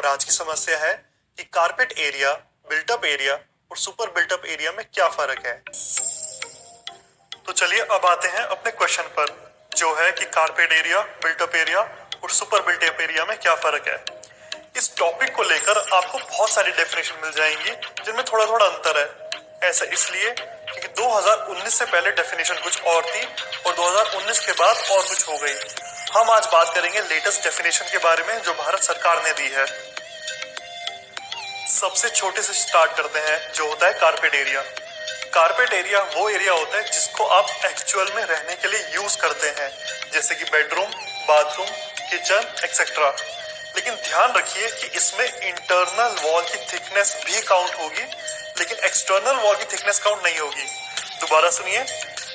आज की समस्या है कि कारपेट एरिया, बिल्टअप एरिया और सुपर बिल्टअप एरिया में क्या फर्क है। तो चलिए अब आते हैं अपने क्वेश्चन पर, जो है कि कारपेट एरिया, बिल्टअप एरिया और सुपर बिल्टअप एरिया में क्या फर्क है। इस टॉपिक को लेकर आपको बहुत सारी डेफिनेशन मिल जाएंगी जिनमें थोड़ा थोड़ा अंतर है। ऐसा इसलिए क्योंकि 2019 से पहले डेफिनेशन कुछ और थी और 2019 के बाद और कुछ हो गई। हम आज बात करेंगे लेटेस्ट डेफिनेशन के बारे में जो भारत सरकार ने दी है। सबसे छोटे से स्टार्ट करते हैं, जो होता है कारपेट एरिया। कारपेट एरिया वो एरिया होता है जिसको आप एक्चुअल में रहने के लिए यूज करते हैं, जैसे कि बेडरूम, बाथरूम, किचन एक्सेट्रा। लेकिन ध्यान रखिए कि इसमें इंटरनल वॉल की थिकनेस भी काउंट होगी, लेकिन एक्सटर्नल वॉल की थिकनेस काउंट नहीं होगी। दोबारा सुनिए,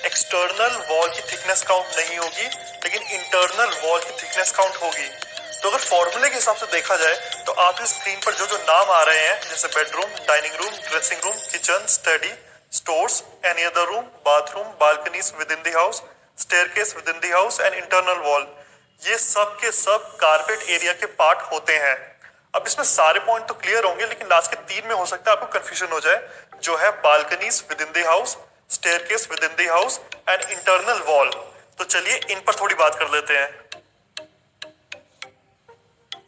एक्सटर्नल वॉल की थिकनेस काउंट नहीं होगी, लेकिन इंटरनल वॉल की थिकनेस काउंट होगी। तो अगर फॉर्मूले के हिसाब से देखा जाए तो आपकी स्क्रीन पर जो जो नाम आ रहे हैं, जैसे bedroom, dining room, dressing room, kitchen, study, stores, any other room, bathroom, balconies with in the house, staircase with in the house and internal wall, ये सब के सब कारपेट एरिया के पार्ट होते हैं। अब इसमें सारे पॉइंट तो क्लियर होंगे, लेकिन लास्ट के 3 में हो सकता है आपको कंफ्यूजन हो जाए, जो है balconies with in the house, staircase with in the house and internal wall. तो चलिए इन पर थोड़ी बात कर लेते हैं।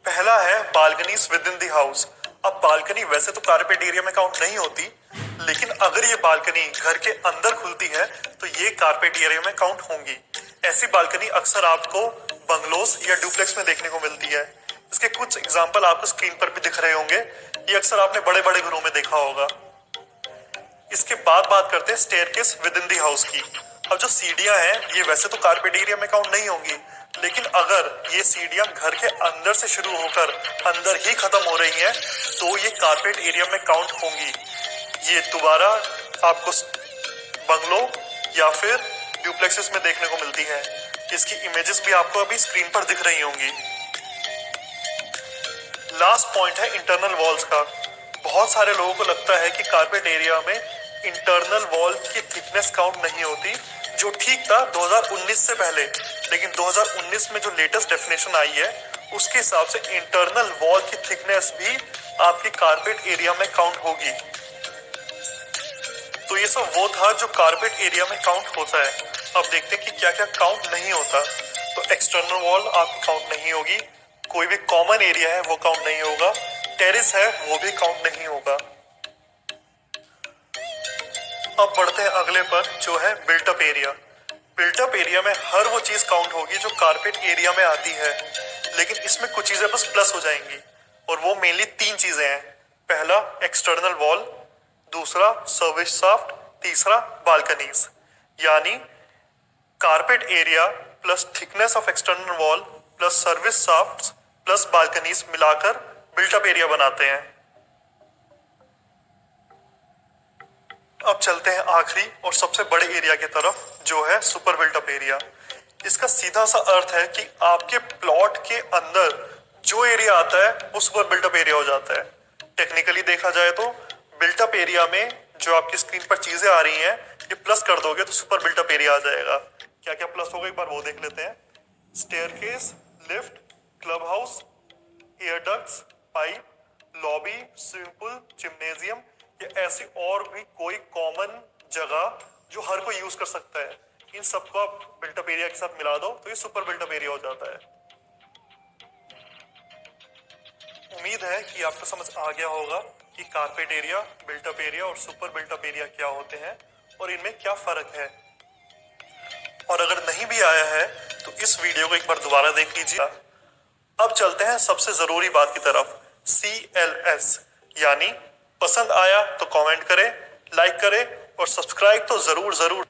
पहला है balconies with in the house. अब बालकनी वैसे तो कारपेट एरिया में काउंट नहीं होती, लेकिन अगर ये बालकनी घर के अंदर खुलती है तो ये कारपेट एरिया में काउंट होंगी। ऐसी बालकनी अक्सर आपको बंगलोस या डुप्लेक्स में देखने को मिलती है। इसके कुछ एग्जांपल आपको स्क्रीन पर भी दिख रहे होंगे, ये अक्सर आपने बड़े बड़े घरों में देखा होगा। इसके बाद बात करते हैं staircase with in the house की। अब जो सीढ़ियां हैं ये वैसे तो कारपेट एरिया में काउंट नहीं होंगी, लेकिन अगर ये सीढ़ियां घर के अंदर से शुरू होकर अंदर ही खत्म हो रही हैं तो ये कारपेट एरिया में काउंट होंगी। ये दोबारा आपको बंगलो या फिर डुप्लेक्सेस में देखने को मिलती है। इसकी इमेजेस भी आपको अभी स्क्रीन पर दिख रही होंगी। लास्ट पॉइंट है इंटरनल वॉल्स का। बहुत सारे लोगों को लगता है कि कारपेट एरिया में इंटरनल वॉल की थिकनेस काउंट नहीं होती, जो ठीक था 2019 से पहले, लेकिन 2019 में जो लेटेस्ट डेफिनेशन आई है उसके हिसाब से इंटरनल वॉल की थिकनेस भी आपकी कारपेट एरिया में काउंट होगी। तो ये सब वो था जो कारपेट एरिया में काउंट होता है। अब देखते हैं कि क्या क्या काउंट नहीं होता। तो एक्सटर्नल वॉल आपकी काउंट नहीं होगी, कोई भी कॉमन एरिया है वो काउंट नहीं होगा, टेरिस है वो भी काउंट नहीं होगा। अब बढ़ते हैं अगले पर, जो है बिल्टअप एरिया। बिल्टअप एरिया में हर वो चीज काउंट होगी जो कारपेट एरिया में आती है, लेकिन इसमें कुछ चीजें बस प्लस हो जाएंगी, और वो मेनली 3 चीजें हैं। पहला एक्सटर्नल वॉल, दूसरा सर्विस शाफ्ट, तीसरा बालकनीज। यानी carpet area plus thickness of external wall plus service shaft plus balconies मिलाकर बिल्टअप एरिया बनाते हैं। अब चलते हैं आखिरी और सबसे बड़े एरिया की तरफ, जो है सुपर बिल्टअप एरिया। इसका सीधा सा अर्थ है कि आपके प्लॉट के अंदर जो एरिया आता है वो सुपर बिल्टअप एरिया हो जाता है। टेक्निकली देखा जाए तो बिल्टअप एरिया में जो आपकी स्क्रीन पर चीजें आ रही हैं, ये प्लस कर दोगे तो सुपर बिल्टअप एरिया आ जाएगा। क्या क्या प्लस होगा एक बार वो देख लेते हैं। Staircase, lift, club house, air ducts, pipe, lobby, swimming pool, gymnasium, या ऐसी और भी कोई कॉमन जगह जो हर कोई यूज कर सकता है। इन सबको आप बिल्टअप एरिया के साथ मिला दो तो ये सुपर बिल्टअप एरिया हो जाता है। उम्मीद है कि आपको समझ आ गया होगा कि कारपेट एरिया, बिल्टअप एरिया और सुपर बिल्टअप एरिया क्या होते हैं और इनमें क्या फर्क है। और अगर नहीं भी आया है तो इस वीडियो को एक बार दोबारा देख लीजिए। अब चलते हैं सबसे जरूरी बात की तरफ, CLS, यानी पसंद आया तो कमेंट करें, लाइक करें और सब्सक्राइब तो जरूर